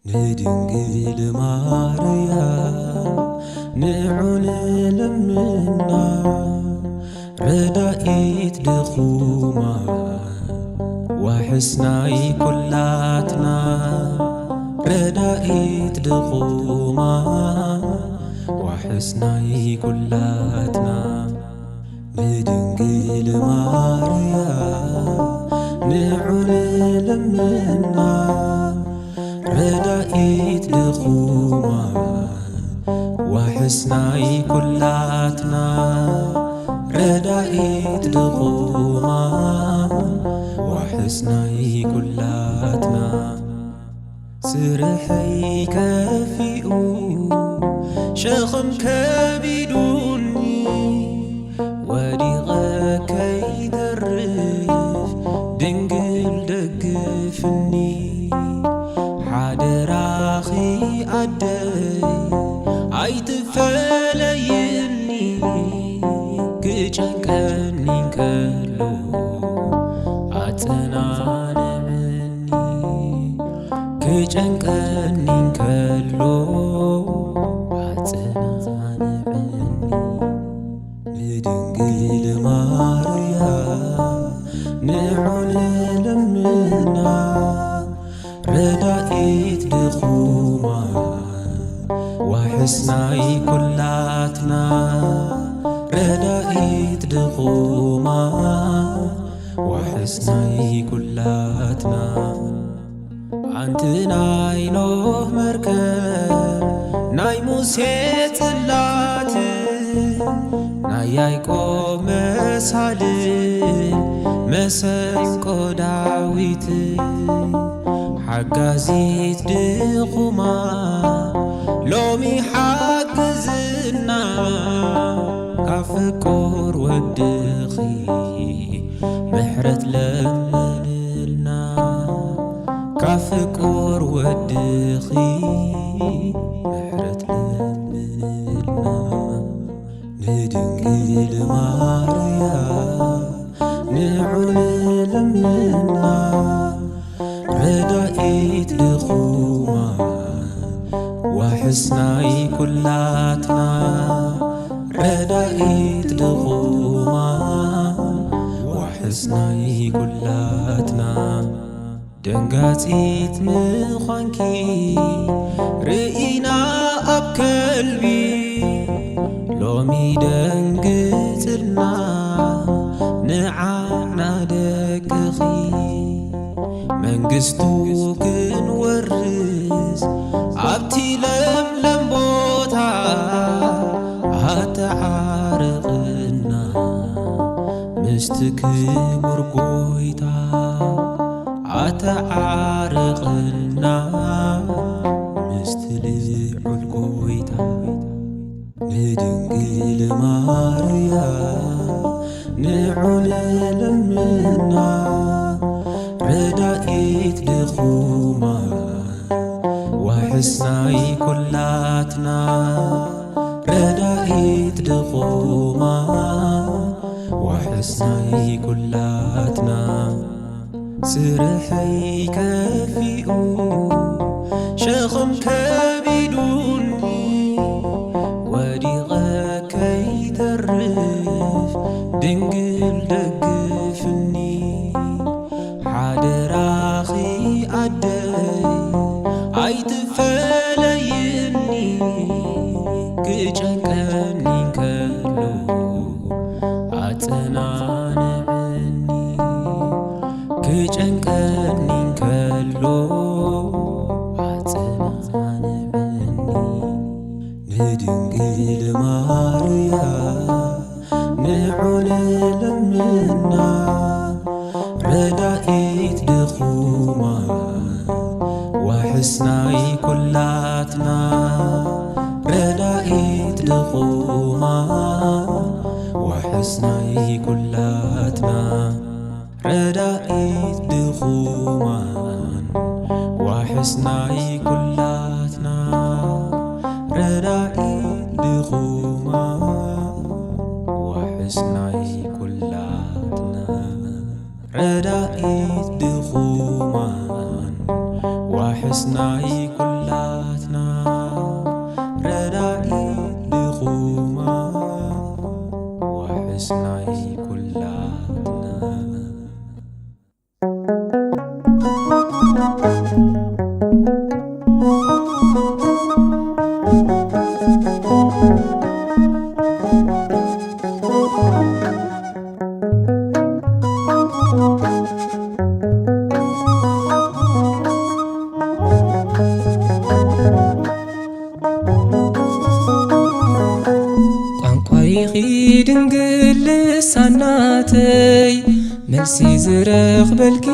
ንድንግል ማርያም ንዑን ለምና ረዳኢት ድኹማ ዋሕስናይ ኩላትና ረዳኢት ድኹማ ዋሕስናይ ኩላትና ንድንግል ማርያም ንዑን ለምና ረዳኢት ድኹማ ዋሕስናይ ኩላትና ረዳኢት ድኹማ ዋሕስናይ ኩላትና ስርሐይ ከፊኡ ሸኽም ከቢዱኒ ወዲቐ ከይተርፍ ድንግል ደግፍኒ ሓደራኺ ኣደይ ኣይትፈለይኒ ክጨንቀኒ እንከሎ ኣጸናንዕኒ ክጨንቀኒ እንከሎ ኣጸናንዕኒ ንድንግል ማርያም ንዑን ለምና ረዳኢት ድኹማ ዋሕስናይ ኩላትና ረዳኢት ድኹማ ዋሕስናይ ኩላትና ኣንቲ ናይ ኖህ መርከብ ናይ ሙሴ ጽላት ናይ ያዕቆብ መሳልል መሰንቆ ዳዊት ሓጋዚት ድኹማ ሎሚ ሓግዝና ካብ ፍቁር ወድኺ ምሕረት ለምንልና ካብ ፍቁር ወድኺ ምሕረት ለምንልና ንድንግል ማርያም ንዑን ለምና ረዳኢት ድኹማ ዋሕስናይ ኩላትና ረዳኢት ድኹማ ዋሕስናይ ኩላትና ደንጋጺት ምዃንኪ ርኢና ኣብ ከልቢ ሎሚ ደንግጽልና ንዓና ደቅኺ መንግሥቱ ክንወርስ ኣብቲ ለምለም ቦታ ኣተዓርቕና ምስቲ ክቡር ጐይታ ኣተዓርቕና ምስቲ ልዑል ጐይታ ንድንግል ማርያም ንዑን ለምና ረዳኢት ድኹማ ዋሕስናይ ኩላትና ረዳኢት ድኹማ ዋሕስናይ ኩላትና ስርሐይ ከፊኡ ሸኽም ከቢዱኒ ወዲቐ ከይተርፍ ድንግል ደግፍኒ ሓደራኺ ኣደይ ኣይትፈለይኒ ክጨንቀኒ እንከሎ ኣጸናንዕኒ ክጨንቀኒ እንከሎ ኣጸናንዕኒ ንድንግል ማርያም ንዑን ለምና ረዳኢት ድኹማ ዋሕስናይ ኩላትና ረዳኢት ድኹማ ዋሕስናይ ኩላትና ረዳኢት ድኹማ ዋሕስናይ ኩላትና ረዳኢት ድኹማ ዋሕስናይ ኩላትና ረዳኢት ድኹማን ዋሕስናይ ኩላትና መልሲ ዝረኽበልኪ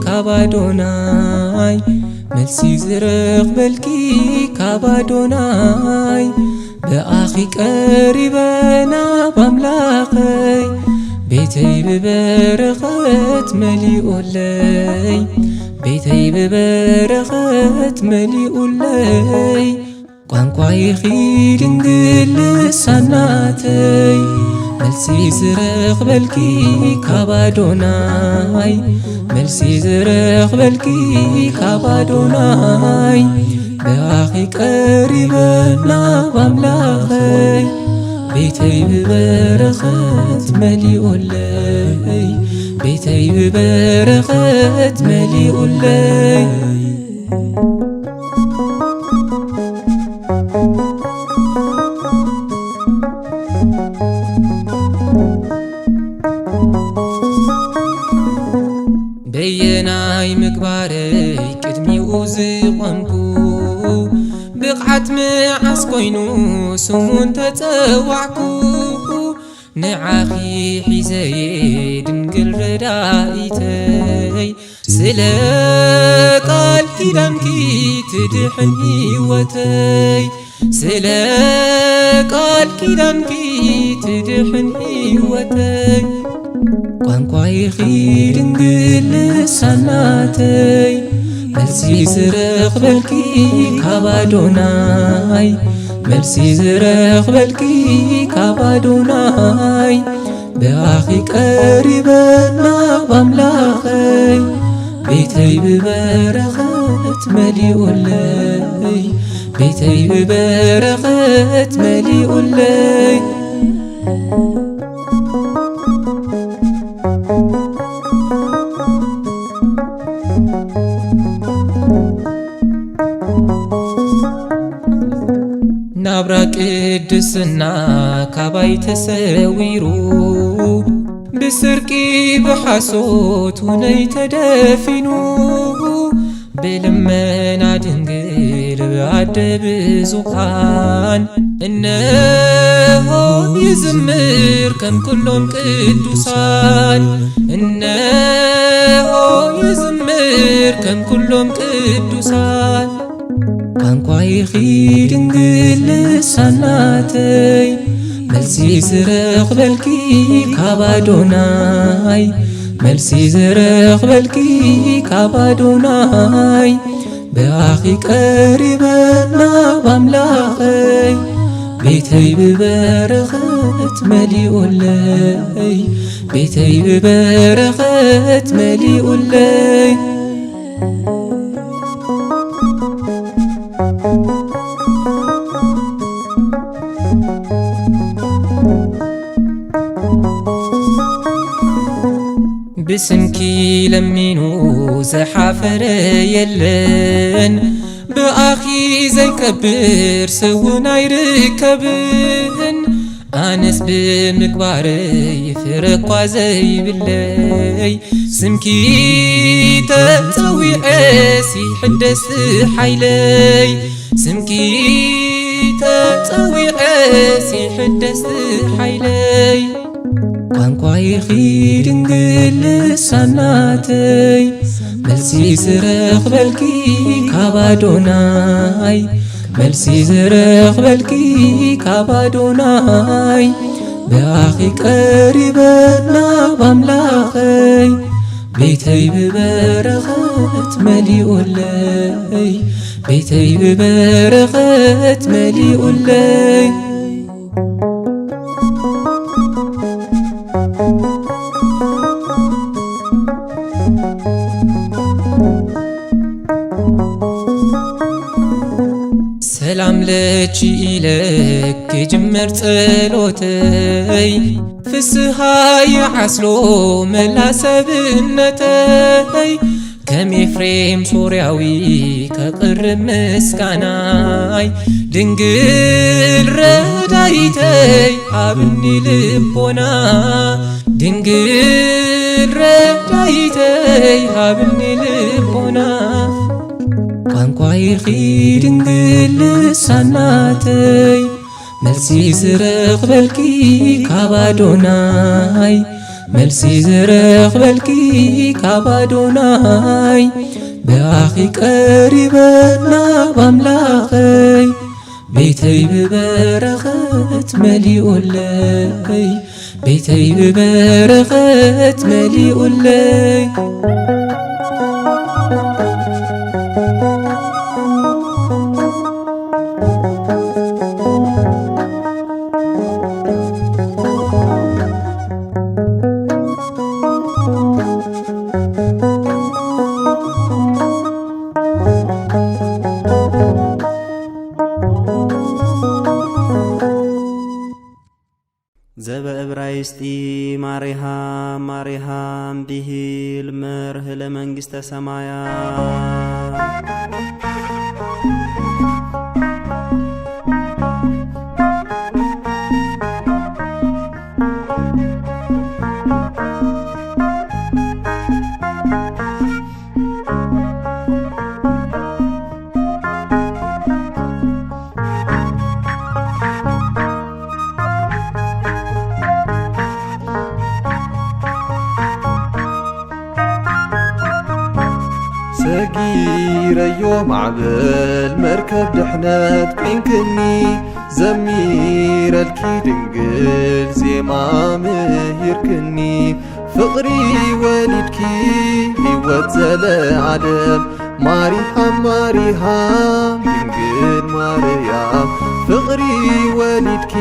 ካብ ኣዶናይ መልሲ ዝረኽበልኪ ካብ ኣዶናይ ብኣኺ ቀሪበና ባምላኸይ ቤተይ ብበረኸት መሊኡለይ ቤተይ ብበረኸት መሊኡለይ ቋንቋይኺ ድንግል ልሳናተይ መልሲ ዝረኽበልኪ ካብ ኣዶናይ መልሲ ዝረኽበልኪ ካብ ኣዶናይ ብኣኺ ቀሪበና ባምላኸይ ቤተይ ብበረኸት መሊኡለይ ቤተይ ብበረኸት መሊኡለይ በየናይ ምግባረይ ቅድሚኡ ዝቖምኩ ብቕዓት መዓስ ኮይኑ ስሙን ተፀዋዕኩ ንዓኺ ሒዘየ ድንግል ረዳኢተይ ስለ ቃል ኪዳንኪ ትድሕን ህይወተይ ስለ ቃል ኪዳንኪ ትድሕን ህይወተይ ቋንቋይኺ ድንግል ልሳናተይ መልሲ ዝረኽበልኪ ካብ ኣዶናይ መልሲ ዝረኽበልኪ ካብ ኣዶናይ ብኣኺ ቀሪበና ባምላኸይ ቤተይ ብበረኸት መሊኡለይ ቤተይ ብበረኸት መሊኡለይ ናብራ ቅድስና ካባይ ተሰዊሩ ብስርቂ ብሓሶት ሁነይ ተደፊኑ ብልመና ድንግል ብኣደ ብዙኻን እነሆ ይዝምር ከም ኩሎም ቅዱሳን እነሆ ይዝምር ከም ኩሎም ቅዱሳን ቋንቋይኺ ድንግል ልሳናተይ መልሲ ዝረኽበልኪ ካብ ኣዶናይ መልሲ ዝረኽበልኪ ካብ ኣዶናይ ብኣኺ ቀሪበና ባምላኸይ ቤተይ ብበረኸት መሊኡለይ ቤተይ ብበረኸት መሊኡለይ ብስምኪ ለሚኑ ዘሓፈረ የለን ብኣኺ ዘይከብር ስውን ኣይርከብን ኣነስ ብምግባረይ ፍረኳ ዘይብለይ ስምኪ ተፀዊዐስ ይሕደስ ሓይለይ ስምኪ ተፀዊዐስ ይሕደስ ሓይለይ ቋንቋይኺ ድንግል ልሳናተይ መልሲ ዝረኽበልኪ ካብ ኣዶናይ መልሲ ዝረኽበልኪ ካብ ኣዶናይ ብኣኺ ቀሪበና ባምላኸይ ቤተይ ብበረኸት መሊኡለይ ቤተይ ብበረኸት መሊኡለይ ሰላም ለቺ ኢለክ ጅመር ጸሎተይ ፍስሃ የዓስሎ መላሰብነተይ ከም ኤፍሬም ሶርያዊ ከቅርብ ምስጋናይ ድንግል ረዳይተይ ሃብኒ ልቦና ድንግል ረዳይተይ ሃብኒ ልቦና ቋንቋይኺ ድንግል ልሳናተይ መልሲ ዝረኽበልኪ ካብ ኣዶናይ መልሲ ዝረኽበልኪ ካብ ኣዶናይ ብኣኺ ቀሪበና ባምላኸይ ቤተይ ብበረኸት መሊኡለይ ቤተይ ብበረኸት መሊኡለይ ዘበዕብራይስጢ ማሪሃም ማሪሃም ብሂል መርህ ለመንግሥተ ሰማያት ሰጊረዮ ማዕበል መርከብ ድሕነት ኮንክኒ ዘሚረልኪ ድንግል ዜማ ምህርክኒ ፍቕሪ ወሊድኪ ሕይወት ዘለዓለም ማሪሃም ማሪሃም ድንግል ማርያም ፍቕሪ ወሊድኪ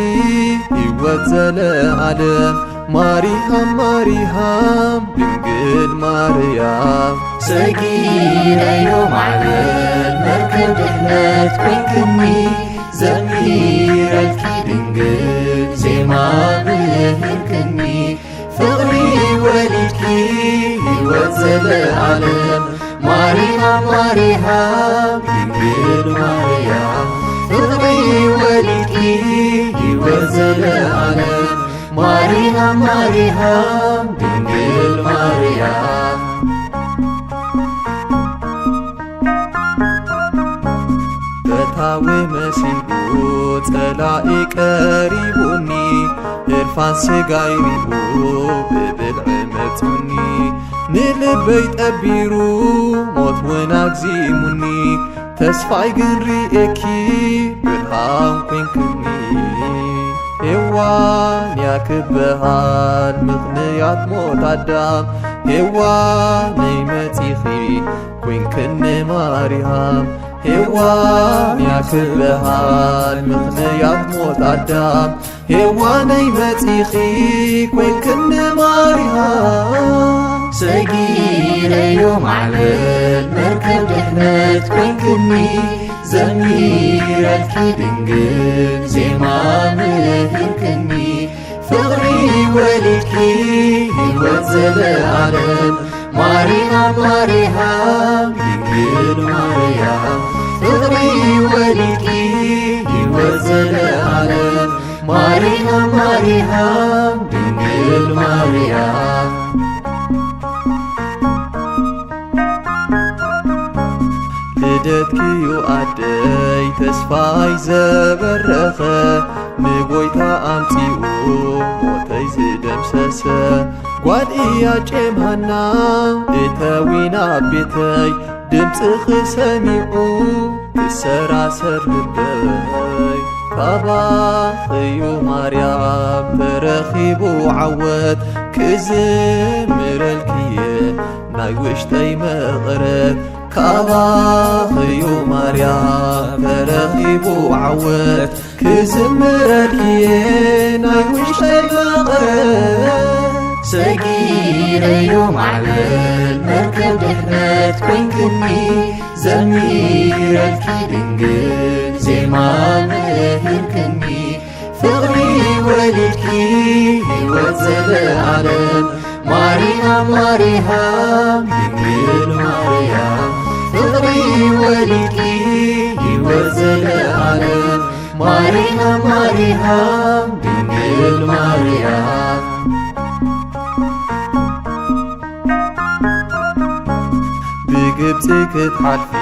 ሕይወት ዘለዓለም ማሪሃም ማሪሃም ድንግል ማርያም ሰጊረዮ ማዕበል መርከብ ድሕነት ኮንክኒ ዘሚረልኪ ድንግል ዜማ ምህርክኒ ፍቕሪ ወሊድኪ ሕይወት ዘለዓለም ማሪሃም ማሪሃም ድንግል ማርያም ፍቕሪ ወሊድኪ ሕይወት ዘለዓለም ማሪሃም ማሪሃም ድንግል ማርያም በታዊ መሲሉ ጸላኢ ቀሪቡኒ ዕርፋን ስጋይ ሪኡ ብብልዕ መጹኒ ንልበይ ጠቢሩ ሞት ውን ኣግዚሙኒ ተስፋይ ግን ርኤኪ ብርሃን ኮንክኒ ሔዋን ያክበሃል ምኽንያት ሞት ኣዳም ሔዋነይ መጺኺ ኮንክኒ ማርያም ሔዋን ያክበሃል ምኽንያት ሞት ኣዳም ሔዋነይ መጺኺ ኮንክኒ ማርያም ሰጊረዮ ማዕበል መርከብ ድሕነት ኮንክኒ ዘሚረልኪ ድንግል ዜማ ምህርክኒ ፍቕሪ ወሊድኪ ሕይወት ዘለዓለም ማሪሃም ማሪሃም ድንግል ማርያም ፍቕሪ ወሊድኪ ሕይወት ዘለዓለም ማሪሃም ማሪሃም ድንግል ማርያም ልደትክዩ ኣደይ ተስፋይ ዘበረኸ ንጐይታ ኣምፂኡ ሞተይ ዝደምሰሰ ጓድእያ ጨምሃና እተዊና ቤተይ ድምፅኺ ሰሚዑ ክሰራሰር ልበይ ካባኽዩ ማርያም ተረኺቡ ዓወት ክዝምረልክየ ናይ ውሽጠይ መቕረት ካባኽዩ ማርያም ተረኺቡ ዓወት ክዝምረልክየ ናይ ውሽጠይ መቕረት ሰጊረዮ ማዕበል መርከብ ድሕነት ኮንክኒ ዘሚረልኪ ድንግል ዜማ ምህርክኒ ፍቕሪ ወሊድኪ ሕይወት ዘለዓለም ማሪሃም ማሪሃም ድንግል ማርያም ፍቕሪ ወሊድኪ ሕይወት ዘለዓለም ማሪሃም ማሪሃም ድንግል ማርያም ብግብፂ ክትሓልፊ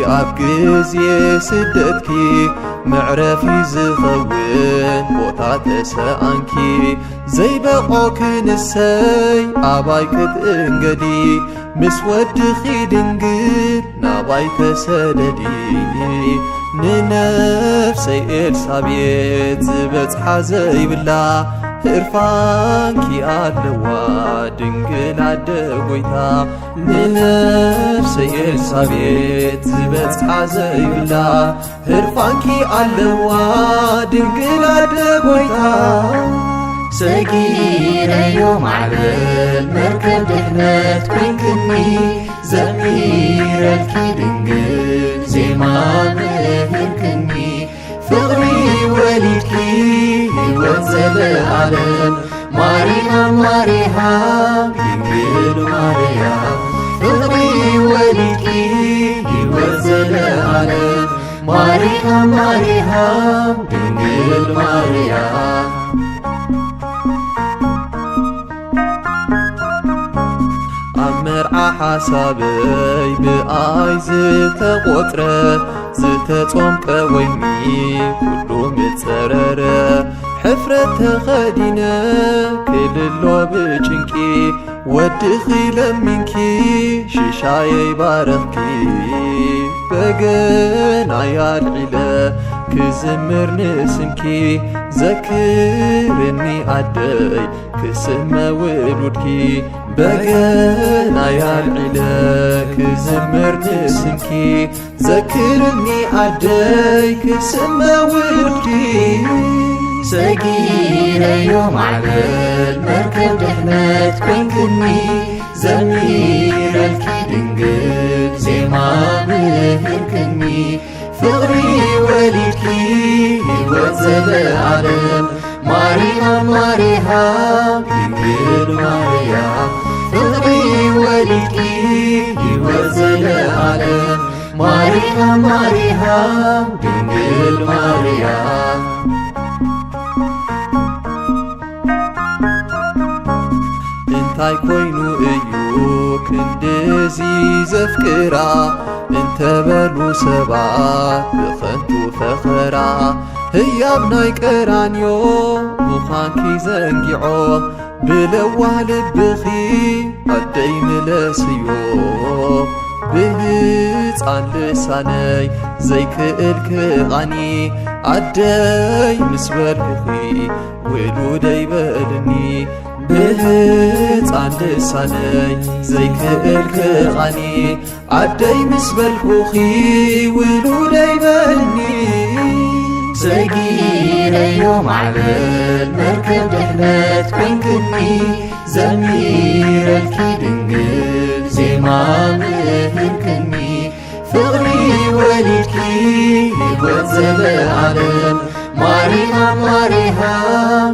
أبجز يسدتكي معرفي زخون بوتا تسأنكي زي بقوك نسي أبايك تنقدي مسود خيدنقر نابايك سددي ننفسي إلسابيت زبت حزي بالله إرفانكي أدلوا دنقل عدقويتا ننفسي إلسابيت زبت حزي بالله إرفانكي أدلوا دنقل عدقويتا سجيرة يوم عبد مركب دحمت كنكني زمير الكيدنجل زي ما مهركني فغري وليدكي وانزل العالم مريم مريم ينجل مريم فغري وليدكي وانزل العالم مريم مريم ينجل مريم مرعى حسابي بآي زتقوتره زتطوم قويمي كله متسرره حفرة خدينة كل اللو بجنكي ودخي لمنكي ششاي بارخكي بقنا يا العلا كزمر نسمكي ذكرني عدي كسما ولودكي بقنا يا العلا كزمر نسمكي ذكرني عدي كسما ولودكي سجيرة يوم عبد مركب دحمت كنكني زمير الكيدنجل زي ما مهركني فغري وليدكي وانزل العالم مريم مريم ينجل مريم فغري وليدكي وانزل العالم مريم مريم ينجل مريم انتاي كوينو ايو كندزي زفكرا انت بلو سبا بخنتو فخرا هيا بناي كرانيو مخانكي زنقعو بلوه لبخي عدي ملسيو بهፃን ልሳነይ ዘይክእልክቓኒ ዓደይ ምስ በልክኺ ውሉደይ በልኒ ብህፃን ልሳነይ ዘይክእልክቓኒ ዓደይ ምስ በልኩኺ ውሉደይ በልኒ سجيرة يوم عبد مركب دحمت كنكني زمير الكيدنجل زي ما مهركني فغري وليدكي وانزل العالم مريم مريم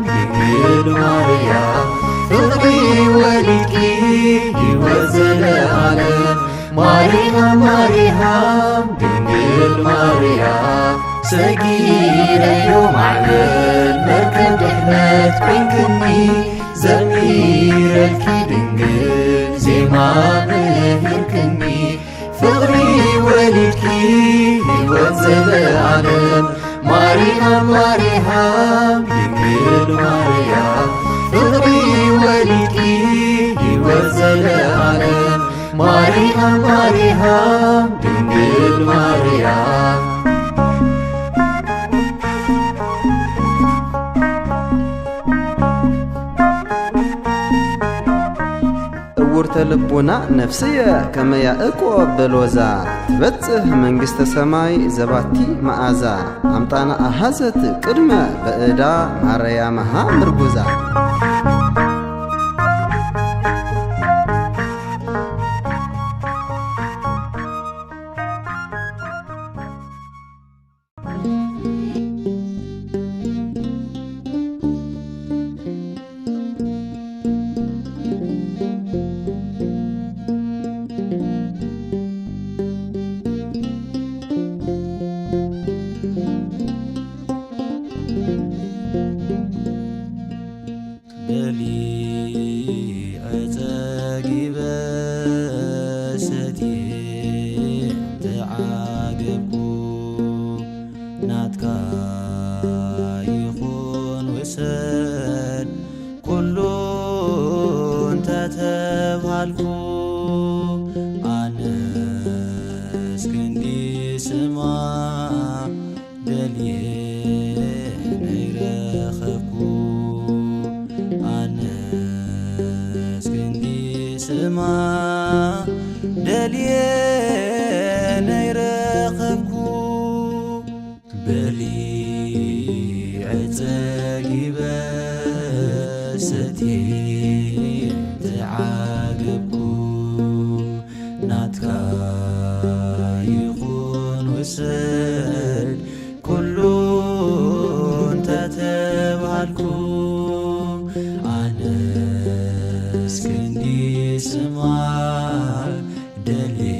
ينجل مريم فغري وليدكي وانزل العالم مريم مريم ينجل مريم سجيرة يوم عبد مركب دحمت كنكني زمير الكيدنجل زي ما مهركني فغري وليدكي وانزل العالم مريم مريم ينجل مريم فغري وليدكي وانزل العالم مريم مريم ينجل مريم ورت لبونا نفسية كما يأقوى بلوزا تبتح منجست سماي زباتي معازا أمطانا أهزت قدمة بإدا مريامها مرقوزا በሊዕ ጸጊበ ሰትየ ተዓገብኩ ናትካ ይኹን ውሰድ ኩሉ እንተተባሃልኩ ኣነስ ክንዲ ስማዕ ደልየ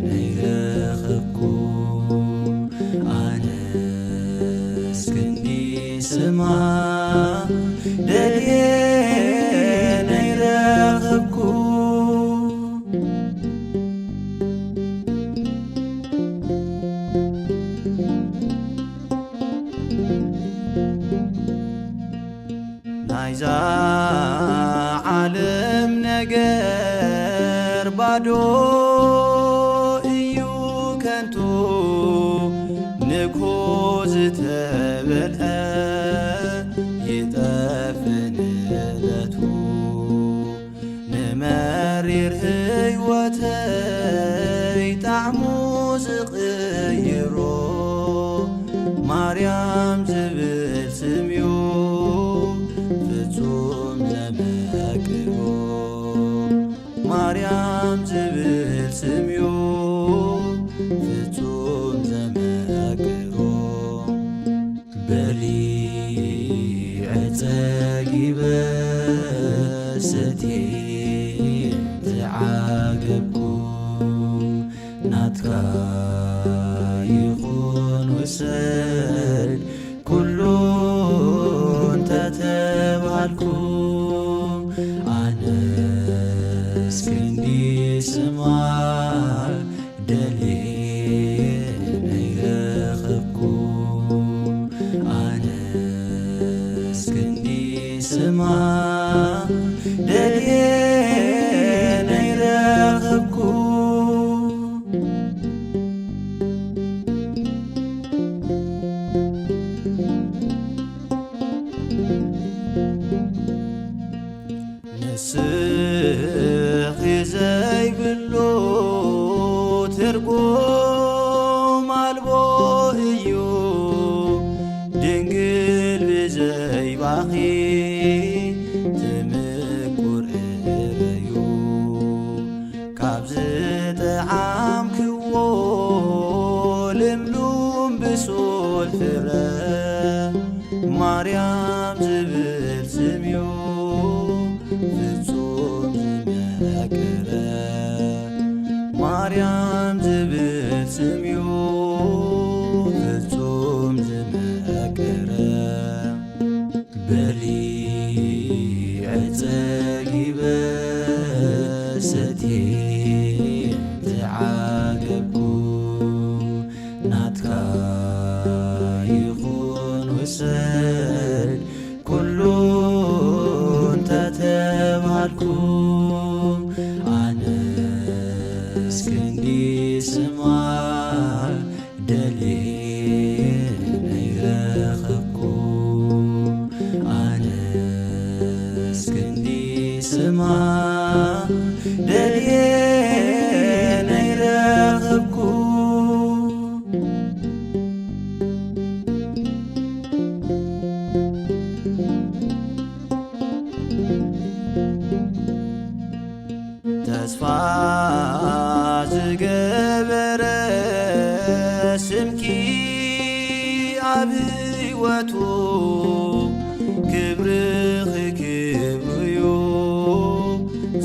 ነይረኸብኩ ኣነስ ክንዲ ስማዕ ደልየ ነይረኸብኩ ናይዛ ዓለም ነገር ባዶ እዩ ከንቱ ንግሆ ዝተበልዐ ይጠፍእ ንእለቱ ንመሪር ህይወተይ ጣዕሙ ዝቕይሮ ማርያም ዝብል ስምዩ ፍጹም ዘመክሮ ማርያም ዝብል ስምዩ ፍጹም ዘመክሮ በሊዕ ጸጊበ ሰትየ ተዓገብኩ ናትካ ይኹን ውሰድ ኩሉ እንተተባሃልኩ ኣነስ ክንዲ ስማዕ ደልየ ነይረኸብኩ ኣነስ ክንዲ ስማዕ ደልየ ነይረኸብኩ ንስኺ ዘይብሉ ትርጉም አልቦ እዩ ድንግል ብዘይባኺ ትምቁር እረዩ ካብ ዝጠዓምክዎ ልምሉም ብሱል ፍረ ማርያም ዝብል ስምዩ ፍጹም ዝመክረ ማርያም ዝብል ስምዩ ፍጹም ዝመክረ በሊዕ ጸጊበ ሰትየ ተዓገብኩ ናትካ ይኹን ውሰድ ኩሉ እንተተባሃልኩ ኣነስ ክንዲ ስማዕ ደልየ ነይረኸብኩ ኣነስ ክንዲ ስማዕ ደልየ ነይረኸብኩ ተስፋ ዝገበረ ስምኪ ኣብ ሕይወቱ ክብርኺ ክብርዩ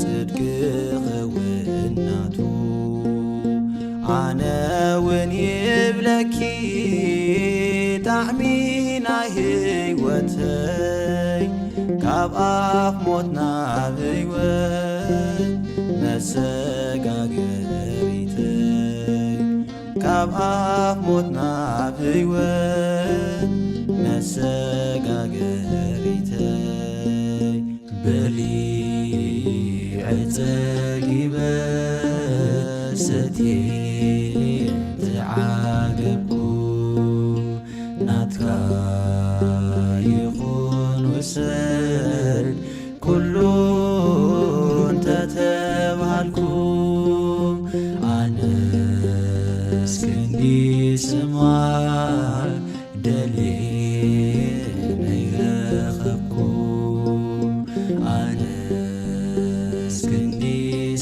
ጽድቂ ኸውናቱ ኣነ ውን ይብለኪ ጣዕሚ ናይ ሕይወተይ ካብ ኣፍ ሞት ናብ ሕይወት መሰጋገሪተይ ካብ ኣፍ ሞት ናብ ሕይወት መሰጋገሪተይ በሊዕ ጸጊበ ሰትየ ተዓገብኩ ናትካ ይኹን ውሰድ ኩሉ እንተተባሃልኩ ኣነስ ክንዲ ስማዕ ደልየ ነይረኸብኩ ኣነስ ክንዲ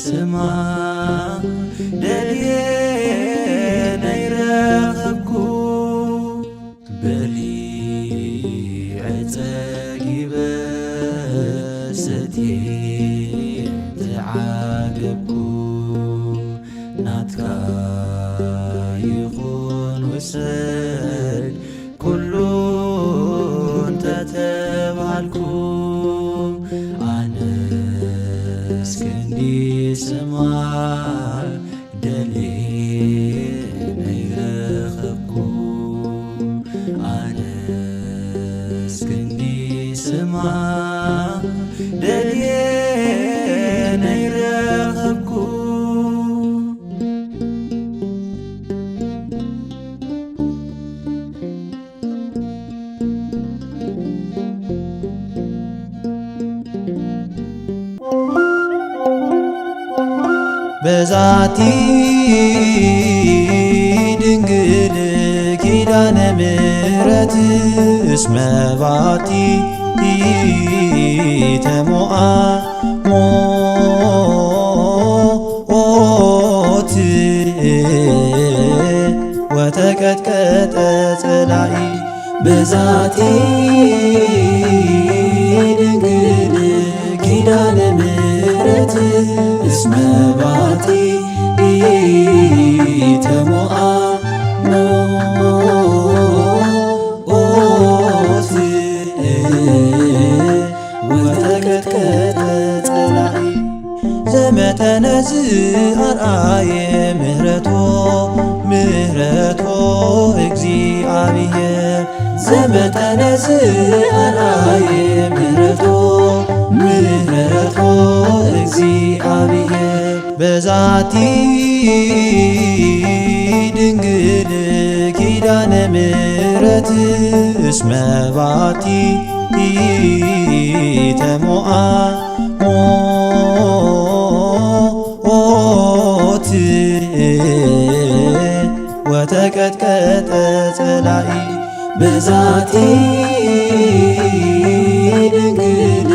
ስማዕ ደልየ ነይረኸብኩ በሊዐ ፀጊበ ሰትየ ተዓገብኩ ናትካ ይኹን ውሰድ ኩሉ እንተተባልኩ ኣነስ ክንዲ ስማዕ ደልየ ነይረኸብኩ ኣነስ ክንዲ ስማዕ ደልየ ነይረኸብኩ በዛቲ ድንግል ኪዳነ ምሕረት እስመ ባቲ ተሞአ ሞት ወተቀጥቀጠ ጸላኢ በዛቲ ድንግል ኪዳነ ምሕረት እስመ ባቲ ተሞአ ሞት ወተቀጥቀጠ ጸላኢ ዘመጠነ ዝአርአየ ምህረቶ እግዚአብሔር ዘመጠነ ዝአርአየ ምህረቶ እግዚአብሔር በዛቲ ድንግል ኪዳነ ምሕረት እስመ ባቲ ተሞአ ሞት ወተቀጥቀጠ ጸላኢ በዛቲ ድንግል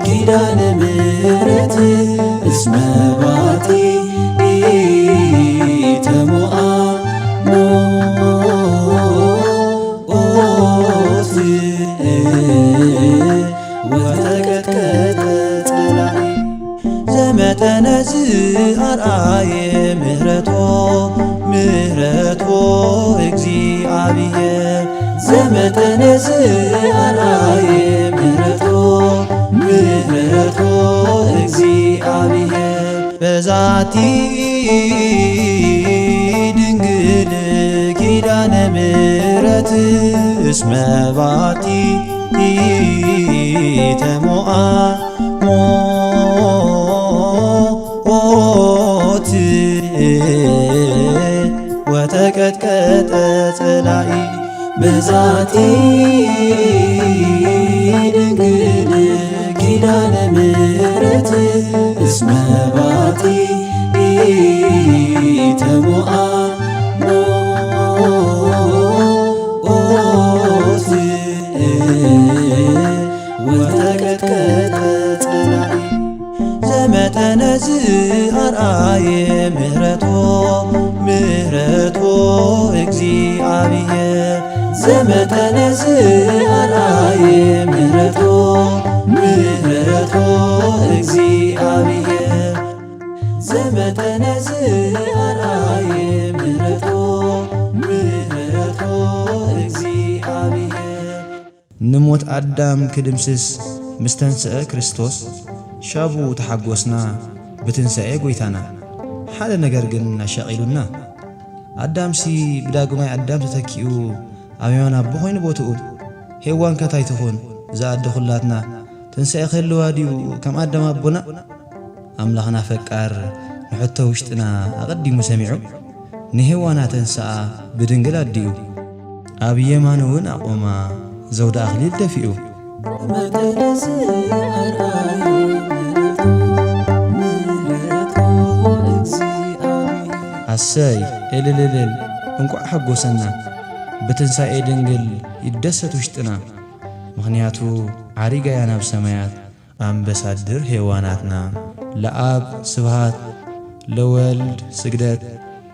ኪዳነ ምሕረት እስመ ባቲ ተሞአ ሞት ወተቀጥቀጠ ጸላኢ ዘመጠነ ዝአርአየ ምህረቶ እግዚአብሔር ዘመጠነ ዝአርአየ ምህረቶ እግዚአብሔር በዛቲ ድንግል ኪዳነ ምሕረት እስመ ባቲ ተሞአ ሞት ወተቀጥቀጠ ጸላኢ በዛቲ ድንግል ኪዳነ ምሕረት እስመ ባቲ ተሞአ ሞት ወተቀጥቀጠ ጸላኢ ዘመጠነ ዝአርአየ ምህረቶ እግዚአብሔር ዘመጠነ ዝአርአየ ምህረቶ እግዚአብሔር ዘመጠነ ዝአርአየ ምህረቶ እግዚአብሔር ንሞት አዳም ክድምስስ ምስተንስአ ክርስቶስ ሻቡ ተሓጐስና ብትንሣኤ ጐይታና ሓደ ነገር ግን ኣሻቒሉና ኣዳምሲ ብዳግማይ ኣዳም ተተኪኡ ኣብ የማን ኣቦ ኾይኑ ቦትኡ ሄዋን ከታይ ትኹን ዝኣዲ ኹላትና ትንሣኤ ክህልዋ ድዩ ከም ኣዳም ኣቦና ኣምላኽና ፈቃር ንሕቶ ውሽጥና ኣቐዲሙ ሰሚዑ ንሄዋና ተንስኣ ብድንግል ኣዲኡ ኣብ የማን እውን ኣቆማ ዘውዳ ኣኽሊል ደፊኡ ኣሰይ እልልልል እንቋዕ ሓጐሰና ብትንሣኤ ድንግል ይደሰት ውሽጥና ምኽንያቱ ዓሪጋያ ናብ ሰማያት ኣምባሳድር ሔዋናትና ለአብ ስብሃት ለወልድ ስግደት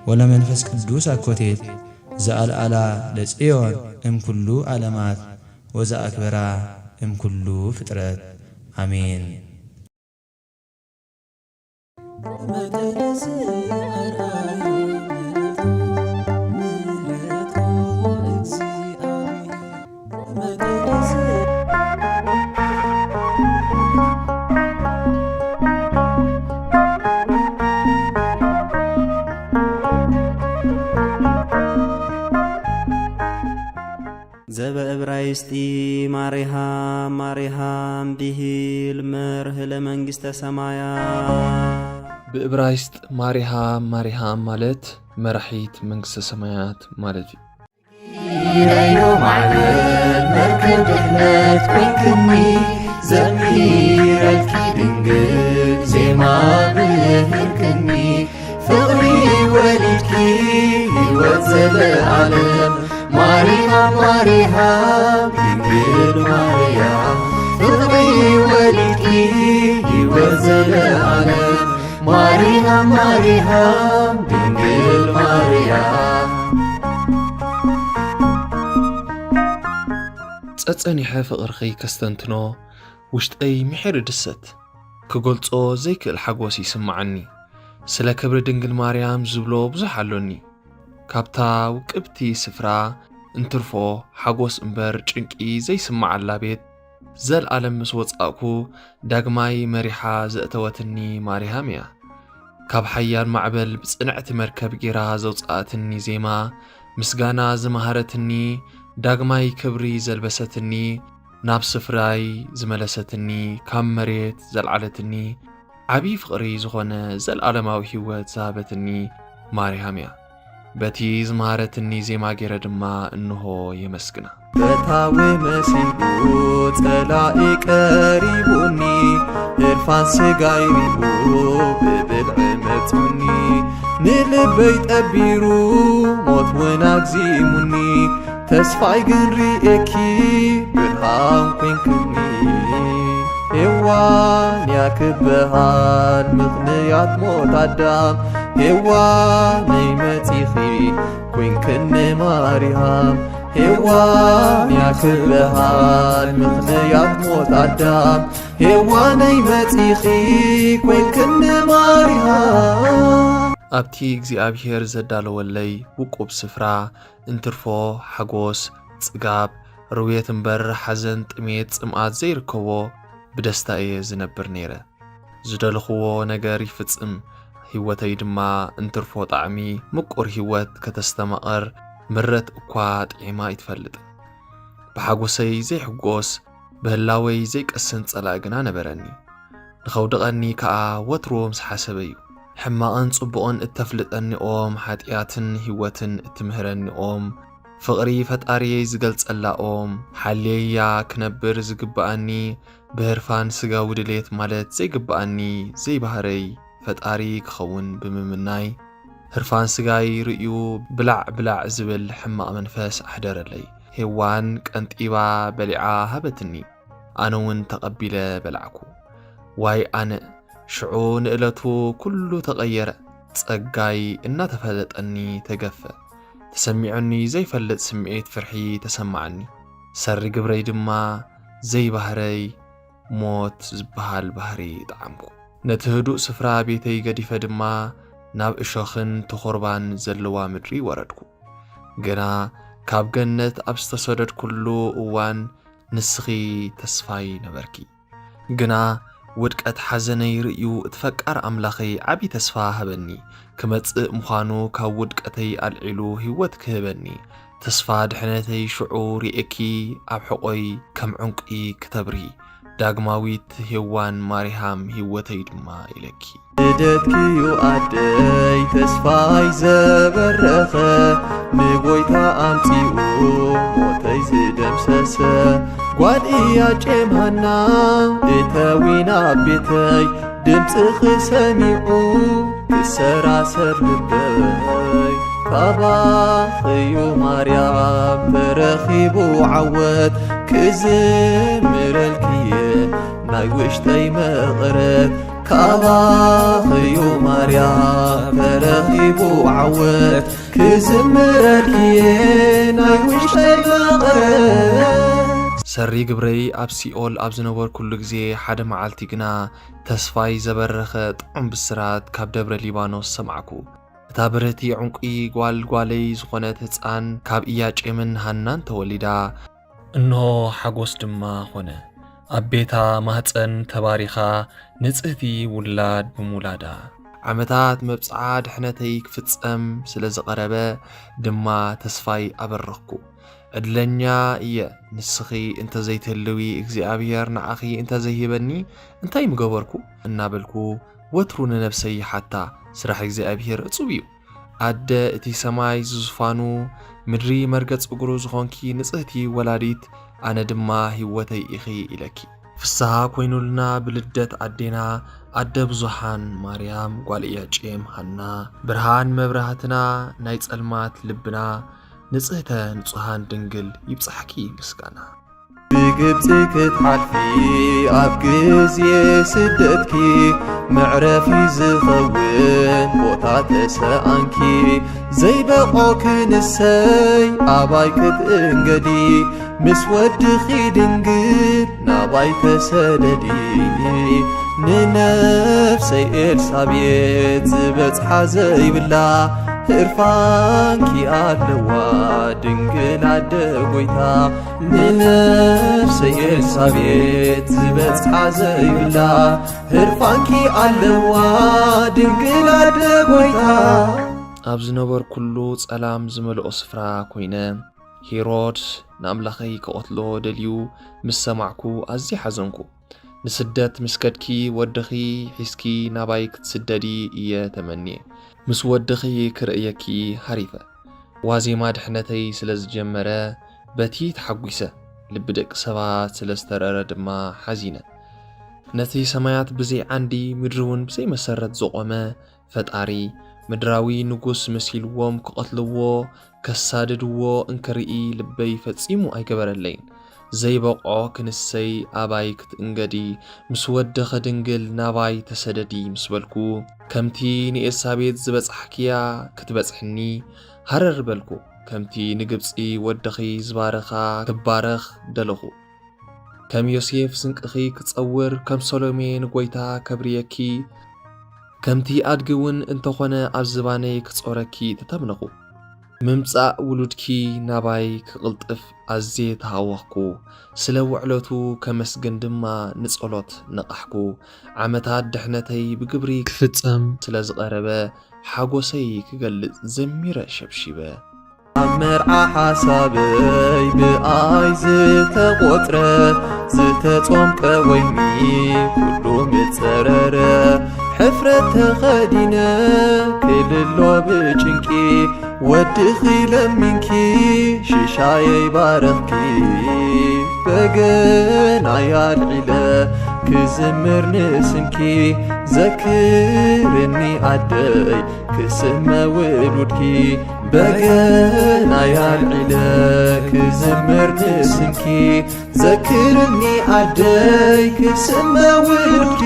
ወለመንፈስ ቅዱስ አኮቴት ዘአልዓላ ለጽዮን እምኩሉ ዓለማት ወዘአክበራ እምኩሉ ፍጥረት አሜን። ዘበዕብራይስጢ ማሪሃም ማሪሃም ዲሂል መርህ ለመንግሥተ ሰማያት ብዕብራይስጥ ማሪሃም ማሪሃም ማለት መራሒት መንግሥተ ሰማያት ማለት እዩ። ይረዮ ማዕበል መርከብ ድሕነት ኮንክኒ ዘሚረልኪ ድንግል ዜማ ብህርክኒ ፍቕሪ ወሊድኪ ሕይወት ዘለዓለም ማሪሃም ማሪሃም ድንግል ማርያም ፍቕሪ ወሊድኪ ሕይወት ዘለዓለም ማሪሃም ማሪሃም ድንግል ማርያም ጸጸኒሐ ፍቕርኺ ከስተንትኖ ውሽጠይ ምሕር ድሰት ክገልጾ ዘይክእል ሓጎስ ይስምዓኒ ስለ ክብሪ ድንግል ማርያም ዝብሎ ብዙሕ ኣሎኒ ካብታ ውቅብቲ ስፍራ እንትርፎ ሓጎስ እምበር ጭንቂ ዘይስምዓላ ቤት ዘለዓለም ምስ ወጻእኩ ዳግማይ መሪሓ ዘእተወትኒ ማርያም እያ ካብ ሓያል ማዕበል ብጽንዕቲ መርከብ ጌራ ዘውጻእትኒ ዜማ ምስጋና ዝመሃረትኒ ዳግማይ ክብሪ ዘልበሰትኒ ናብ ስፍራይ ዝመለሰትኒ ካብ መሬት ዘልዓለትኒ ዓብዪ ፍቕሪ ዝኾነ ዘለዓለማዊ ሕይወት ዝሃበትኒ ማርያም እያ በቲ ዝመሃረትኒ ዜማ ጌረ ድማ እንሆ የመስግና በታዊ መሲሉ ጸላኢ ቀሪቡኒ እልፋን ስጋይ ሪኡ ብብልዕ መጹኒ ንልበይ ጠቢሩ ሞት ውን ኣግዚሙኒ ተስፋይ ግን ርኤኪ ብርሃን ኮንክኒ ሔዋን ያክበሃል ምኽንያት ሞት ኣዳም ሔዋነይ መጺኺ ኮንክኒ ማርያም ሔዋን ያክበሃል ምኽንያት ሞት ኣዳም ሔዋነይ መጺኺ ኮንክኒ ማርያም ኣብቲ እግዚኣብሔር ዘዳለወለይ ውቁብ ስፍራ እንትርፎ ሓጎስ ጽጋብ ርውየት እምበር ሓዘን ጥሜት ጽምኣት ዘይርከቦ ብደስታ እየ ዝነብር ነይረ ዝደልኽዎ ነገር ይፍጽም ሕይወተይ ድማ እንትርፎ ጣዕሚ ምቁር ሕይወት ከተስተማቐር ምረት እኳ ጥዒማ ይትፈልጥ ብሓጎሰይ ዘይሕጎስ ብህላወይ ዘይቀስን ጸላእ ግና ነበረኒ ንኸውድቐኒ ከዓ ወትሮ ምስ ሓሰበ እዩ ሕማቕን ጽቡቕን እተፍልጠኒኦም ሓጢኣትን ሕይወትን እትምህረኒኦም ፍቕሪ ፈጣሪየይ ዝገልጸላኦም ሓልየያ ክነብር ዝግብኣኒ ብህርፋን ስጋዊ ድሌት ማለት ዘይግብኣኒ ዘይባህረይ ፈጣሪ ክኸውን ብምምናይ ህርፋን ስጋይ ርእዩ ብላዕ ብላዕ ዝብል ሕማቕ መንፈስ ኣሕደረለይ ሔዋን ቀንጢባ በሊዓ ሃበትኒ ኣነ ውን ተቐቢለ በላዕኩ ዋይ ኣነ ሽዑ ንእለቱ ኩሉ ተቐየረ ጸጋይ እናተፈለጠኒ ተገፈ ተሰሚዑኒ ዘይፈልጥ ስምዒት ፍርሒ ተሰማዓኒ ሰሪ ግብረይ ድማ ዘይባህረይ ሞት ዝበሃል ባህሪ ጣዕምኩ ነቲ ህዱእ ስፍራ ቤተይ ገዲፈ ድማ ናብ እሾኽን ተኾርባን ዘለዋ ምድሪ ወረድኩ ግና ካብ ገነት ኣብ ዝተሰደድኩሉ እዋን ንስኺ ተስፋይ ነበርኪ ግና ውድቀት ሓዘነይ ርእዩ እትፈቃር ኣምላኸይ ዓቢ ተስፋ ሃበኒ ክመጽእ ምዃኑ ካብ ውድቀተይ ኣልዒሉ ሕይወት ክህበኒ ተስፋ ድሕነተይ ሽዑ ርኤኪ ኣብ ሕቖይ ከም ዕንቂ ክተብሪ ዳግማዊት ሔዋን ማርያም ሕይወተይ ድማ ኢለኪ ልደትኪዩ ኣደይ ተስፋይ ዘበረኸ ንጐይታ ኣምፂኡ ሞተይ ዝደምሰሰ ጓል እያ ጨምሃና እተዊና ቤተይ ድምፂ ኽሰሚዑ ክሰራሰር ልበይ ካባኸዩ ማርያም ተረኺቡ ዓወት ክዝምረልክየ ናይ ውሽጠይ መቕረት ካባኸዩ ማርያም ተረኺቡ ዓወት ክዝምረልክየ ናይ ውሽጠይ መቕረት ሰሪ ግብረይ ኣብ ሲኦል ኣብ ዝነበር ኩሉ ግዜ ሓደ መዓልቲ ግና ተስፋይ ዘበረኸ ጥዑም ብስራት ካብ ደብረ ሊባኖስ ሰማዕኩ። እታ ብረቲ ዕንቂ ጓልጓለይ ዝኾነት ህፃን ካብ ኢያጬምን ሃናን ተወሊዳ እንሆ ሓጎስ ድማ ኾነ። ኣብ ቤታ ማህፀን ተባሪኻ ንጽህቲ ውላድ ብምውላዳ ዓመታት መብፅዓ ድሕነተይ ክፍጸም ስለ ዝቐረበ ድማ ተስፋይ ኣበረኽኩ። ዕድለኛ እየ ንስኺ እንተዘይትህልዊ እግዚኣብሔር ንዓኺ እንተዘይሂበኒ እንታይ ምገበርኩ እናበልኩ ወትሩ ንነፍሰይ ሓታ ስራሕ እግዚኣብሔር እጹብ እዩ። ኣደ እቲ ሰማይ ዝዝፋኑ ምድሪ መርገጽ እግሩ ዝኾንኪ ንጽህቲ ወላዲት ኣነ ድማ ህይወተይ ኢኺ ኢለኪ። ፍስሓ ኮይኑልና ብልደት ኣዴና ኣደ ብዙሓን ማርያም ጓል ኢያጬም ሃና ብርሃን መብራህትና ናይ ጸልማት ልብና ንጽህተ ንጹሃን ድንግል ይብጽሕኪ ምስጋና። ብግብፂ ክትሓልፊ ኣብ ግዜ ስደትኪ መዕረፊ ዝኸውን ቦታ ተሰኣንኪ ዘይበቆ ክንሰይ ኣባይ ክትእንገዲ ምስ ወድኺ ድንግል ናባይ ተሰደዲ ንነፍሰይ ኤልሳቤጥ ዝበጽሓ ዘይብላ ህርፋንኪ ኣለዋ ድንግል ኣደ ጐይታ ንነፍሰይ ኤልሳቤጥ ዝበጽሓ ዘይብላ ህርፋንኪ ኣለዋ ድንግል ኣደ ጐይታ። ኣብ ዝነበር ኩሉ ጸላም ዝመልኦ ስፍራ ኮይነ ሄሮድስ ንኣምላኸይ ክቐትሎ ደልዩ ምስ ሰማዕኩ ኣዝየ ሓዘንኩ። ንስደት ምስ ከድኪ ወድኺ ሒዝኪ ናባይ ክትስደዲ እየ ተመንየ። ምስ ወድኺ ክርእየኪ ሃሪፈ ዋዜማ ድሕነተይ ስለ ዝጀመረ በቲ ተሓጒሰ ልቢ ደቂ ሰባት ስለ ዝተረረ ድማ ሓዚነ። ነቲ ሰማያት ብዘይ ዓንዲ ምድሪ እውን ብዘይ መሰረት ዘቖመ ፈጣሪ ምድራዊ ንጉስ መሲልዎም ክቐትልዎ ከሳድድዎ እንከርኢ ልበይ ፈጺሙ ኣይገበረለይን። ዘይበቆ ክንሰይ ኣባይ ክትእንገዲ ምስ ወድኸ ድንግል ናባይ ተሰደዲ ምስ በልኩ ከምቲ ንኤልሳቤጥ ዝበጽሕክያ ክትበጽሕኒ ሃረር በልኩ። ከምቲ ንግብፂ ወድኺ ዝባረኻ ክባረኽ ደለኹ። ከም ዮሴፍ ስንቅኺ ክጸውር ከም ሰሎሜ ንጐይታ ከብርየኪ ከምቲ ኣድጊ እውን እንተኾነ ኣብ ዝባነይ ክጾረኪ ተተምነኹ። ምምጻእ ውሉድኪ ናባይ ክቕልጥፍ ኣዝየ ተሃወኽኩ። ስለ ውዕለቱ ከመስግን ድማ ንጸሎት ነቓሕኩ። ዓመታት ድሕነተይ ብግብሪ ክፍጸም ስለ ዝቐረበ ሓጐሰይ ክገልጽ ዘሚረ ሸብሺበ። ኣብ መርዓ ሓሳበይ ብኣይ ዝተቖጥረ ዝተጾምቀ ወይኒ ኩሉ ምጸረረ ሕፍረት ተኸዲነ ክልሎ ብጭንቂ ወድኺ ለሚንኪ ሽሻየይ ባረኽኪ በገናይ ኣልዒለ ክዝምር ንስንኪ ዘክርኒ ኣደይ ክስመ ውሉድኪ በገናይ ኣልዒለ ክዝምር ንስንኪ ዘክርኒ ኣደይ ክስመ ውሉድኪ።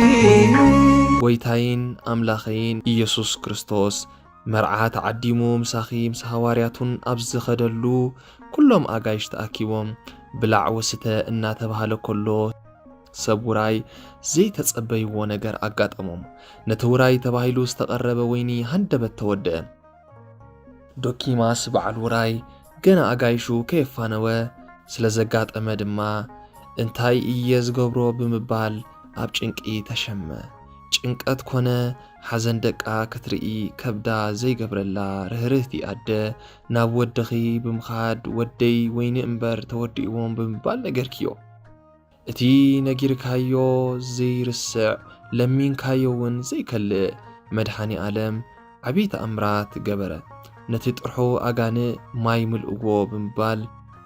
ጐይታይን ኣምላኸይን ኢየሱስ ክርስቶስ መርዓት ዓዲሙ ምሳኺ ምስ ሃዋርያቱን ኣብ ዝኸደሉ ኩሎም ኣጋይሽ ተኣኪቦም ብላዕ ወስተ እናተባሃለ ከሎ ሰብ ውራይ ዘይተጸበይዎ ነገር ኣጋጠሞም። ነቲ ውራይ ተባሂሉ ዝተቐረበ ወይኒ ሃንደበት ተወድአ። ዶኪማስ በዓል ውራይ ገና ኣጋይሹ ከየፋነወ ስለ ዘጋጠመ ድማ እንታይ እየ ዝገብሮ ብምባል ኣብ ጭንቂ ተሸመ። ጭንቀት ኮነ ሓዘን ደቃ ክትርኢ ከብዳ ዘይገብረላ ርህርህቲ ኣደ ናብ ወድኺ ብምኻድ ወደይ ወይኒ እምበር ተወዲእዎም ብምባል ነገርክዮ። እቲ ነጊርካዮ ዘይርስዕ ለሚንካዮ እውን ዘይከልእ መድኃኒ ዓለም ዓብይ ተኣምራት ገበረ። ነቲ ጥርሑ ኣጋንእ ማይ ምልእዎ ብምባል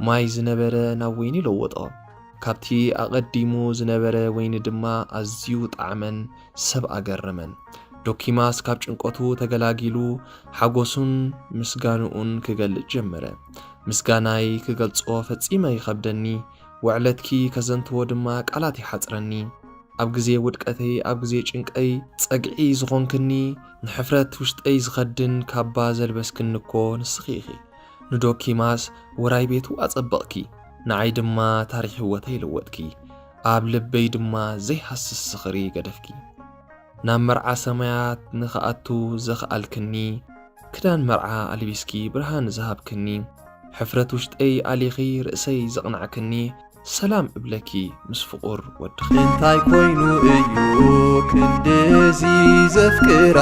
ማይ ዝነበረ ናብ ወይኒ ለወጦ። ካብቲ ኣቐዲሙ ዝነበረ ወይኒ ድማ ኣዝዩ ጣዕመን ሰብ ኣገረመን። ዶኪማስ ካብ ጭንቆቱ ተገላጊሉ ሓጎሱን ምስጋንኡን ክገልጽ ጀመረ። ምስጋናይ ክገልጾ ፈጺመ ይኸብደኒ፣ ውዕለትኪ ከዘንትዎ ድማ ቃላት ይሓጽረኒ። ኣብ ግዜ ውድቀተይ ኣብ ግዜ ጭንቀይ ጸግዒ ዝኾንክኒ ንሕፍረት ውሽጠይ ዝኸድን ካባ ዘልበስክኒ እኮ ንስኺ ኢኺ። ንዶኪማስ ወራይ ቤቱ ኣጸበቕኪ፣ ንዓይ ድማ ታሪኽ ህይወተይ ለወጥኪ፣ ኣብ ልበይ ድማ ዘይሃስስ ስኽሪ ገደፍኪ። ናብ መርዓ ሰማያት ንኽኣቱ ዘኽኣልክኒ፣ ክዳን መርዓ ኣልቢስኪ ብርሃን ዝሃብክኒ፣ ሕፍረት ውሽጠይ ኣሊኺ ርእሰይ ዘቕናዕክኒ፣ ሰላም እብለኪ ምስ ፍቑር ወድኺ። እንታይ ኮይኑ እዩ ክንድዚ ዘፍቅራ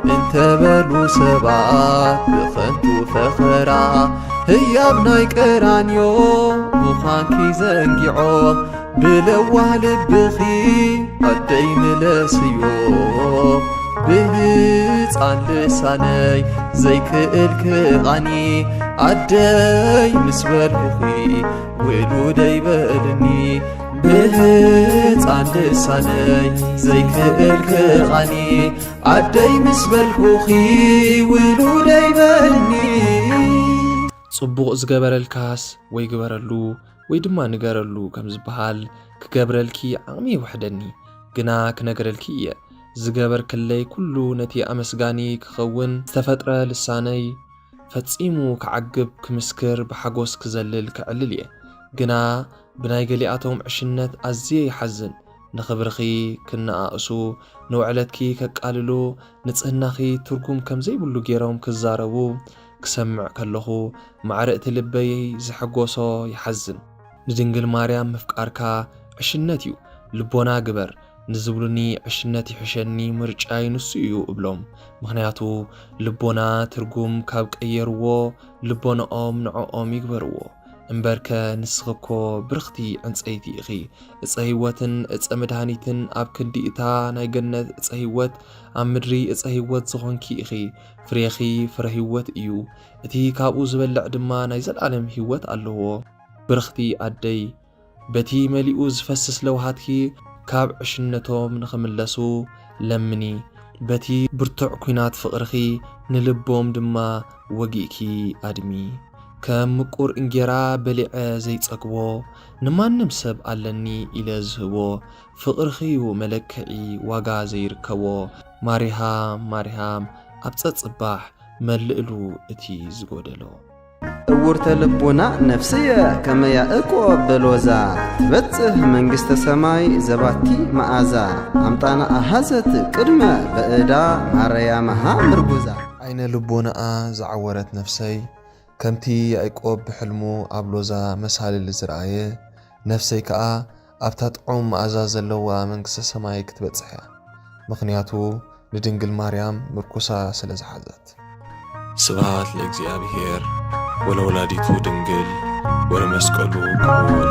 እንተበሉ ሰባት ብኸንቱ ፈኸራ። ህያብ ናይ ቀራንዮ ምዃንኪ ዘንጊዖም ብለዋህ ልብኺ ኣደይ ምለስዮ። ብህፃን ልሳነይ ዘይክእል ክቓኒ ኣደይ ምስ በልኹኺ ውሉደይ በልኒ። ብህፃን ልሳነይ ዘይክእል ክቓኒ ኣደይ ምስ በልኹኺ ውሉደይ በልኒ። ጽቡቕ ዝገበረልካስ ወይ ግበረሉ ወይ ድማ ንገረሉ ከም ዝበሃል ክገብረልኪ ዓቕሚ ይውሕደኒ። ግና ክነገረልኪ እየ ዝገበርክለይ ኩሉ ነቲ ኣመስጋኒ ክኸውን ዝተፈጥረ ልሳነይ ፈጺሙ ክዓግብ ክምስክር ብሓጎስ ክዘልል ክዕልል እየ። ግና ብናይ ገሊኣቶም ዕሽነት ኣዝየ ይሓዝን። ንኽብርኺ ክነኣእሱ ንውዕለትኪ ከቃልሉ ንጽህናኺ ትርጉም ከም ዘይብሉ ገይሮም ክዛረቡ ክሰምዕ ከለኹ ማዕርእቲ ልበይ ዝሕጎሶ ይሓዝን። ንድንግል ማርያም ምፍቃርካ ዕሽነት እዩ ልቦና ግበር ንዝብሉኒ ዕሽነት ይሕሸኒ ምርጫይ ንሱ እዩ እብሎም። ምኽንያቱ ልቦና ትርጉም ካብ ቀየርዎ ልቦናኦም ንዕኦም ይግበርዎ። እምበርከ ንስኽኮ ብርኽቲ ዕንፀይቲ ኢኺ ዕፀ ህይወትን ዕፀ መድሃኒትን ኣብ ክንዲ እታ ናይ ገነት ዕፀ ህይወት ኣብ ምድሪ ዕፀ ህይወት ዝኾንኪ ኢኺ። ፍሬኺ ፍረ ህይወት እዩ፣ እቲ ካብኡ ዝበልዕ ድማ ናይ ዘለዓለም ህይወት ኣለዎ። ብርኽቲ ኣደይ በቲ መሊኡ ዝፈስስ ለውሃትኪ ካብ ዕሽነቶም ንኽምለሱ ለምኒ። በቲ ብርቱዕ ኩናት ፍቕርኺ ንልቦም ድማ ወጊእኪ ኣድሚ። ከም ምቁር እንጌራ በሊዐ ዘይጸግቦ ንማንም ሰብ ኣለኒ ኢለ ዝህቦ ፍቕርኺዩ መለክዒ ዋጋ ዘይርከቦ። ማርያም ማርያም ኣብ ጸጽባሕ መልእሉ እቲ ዝጐደሎ። እውርተ ልቡና ነፍስየ ከመ ያዕቆብ በሎዛ ትበጽሕ መንግሥተ ሰማይ ዘባቲ መዓዛ። ኣምጣና ኣሃዘት ቅድመ በእዳ ማርያምሃ ምርጉዛ። ዓይነ ልቦናኣ ዝዓወረት ነፍሰይ ከምቲ ያዕቆብ ብሕልሙ ኣብ ሎዛ መሳልል ዝረኣየ ነፍሰይ ከዓ ኣብታ ጥዑም መዓዛ ዘለዋ መንግሥተ ሰማይ ክትበጽሕ እያ። ምኽንያቱ ንድንግል ማርያም ምርኩሳ ስለ ዝሓዘት። ስብሐት ለእግዚአብሔር ወለወላዲቱ ድንግል ወለመስቀሉ ክቡር።